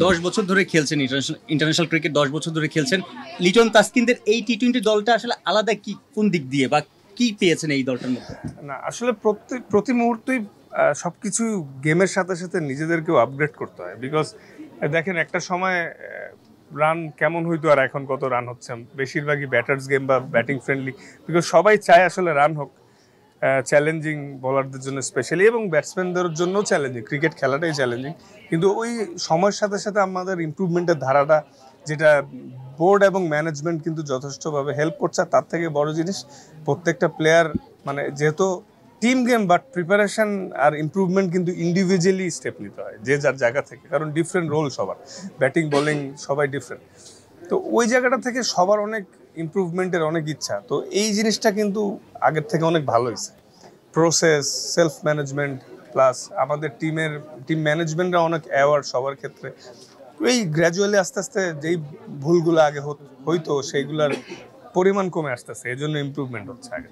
10 বছর ধরে খেলছেন ইন্টারন্যাশনাল ক্রিকেট, 10 বছর ধরে খেলছেন। লিটন তাসকিনদের এই টি-20 দলটা আসলে আলাদা কি কোন দিক দিয়ে বা কি পেয়েছেন এই দলটার মধ্যে? না আসলে প্রতি মুহূর্তেই সবকিছু গেমের সাথে সাথে নিজেদেরকেও আপগ্রেড করতে হয়। বিকজ দেখেন একটা সময় রান কেমন হইতো আর এখন কত রান হচ্ছে, বেশিরভাগই ব্যাটার্স গেম বা ব্যাটিং ফ্রেন্ডলি। বিকজ সবাই চায় আসলে রান হোক, চ্যালেঞ্জিং বোলারদের জন্য স্পেশালি এবং ব্যাটসম্যানদের জন্য চ্যালেঞ্জিং, ক্রিকেট খেলাটাই চ্যালেঞ্জিং। কিন্তু ওই সময়ের সাথে সাথে আমাদের ইমপ্রুভমেন্টের ধারাটা, যেটা বোর্ড এবং ম্যানেজমেন্ট কিন্তু যথেষ্টভাবে হেল্প করছে। আর তার থেকে বড় জিনিস, প্রত্যেকটা প্লেয়ার মানে যেহেতু টিম গেম বাট প্রিপারেশন আর ইমপ্রুভমেন্ট কিন্তু ইন্ডিভিজুয়ালি স্টেপ নিতে হয় যে যার জায়গা থেকে, কারণ ডিফারেন্ট রোল সবার, ব্যাটিং বোলিং সবাই ডিফারেন্ট। তো ওই জায়গাটা থেকে সবার অনেক ইমপ্রুভমেন্টের অনেক ইচ্ছা। তো এই জিনিসটা কিন্তু আগের থেকে অনেক ভালো হয়েছে। প্রসেস, সেলফ ম্যানেজমেন্ট প্লাস আমাদের টিম ম্যানেজমেন্টরা অনেক অ্যাওয়ার্ড সবার ক্ষেত্রে। এই গ্র্যাজুয়ালি আস্তে আস্তে যেই ভুলগুলো আগে হইতো সেইগুলোর পরিমাণ কমে আসতেছে, এই জন্য ইমপ্রুভমেন্ট হচ্ছে আগে।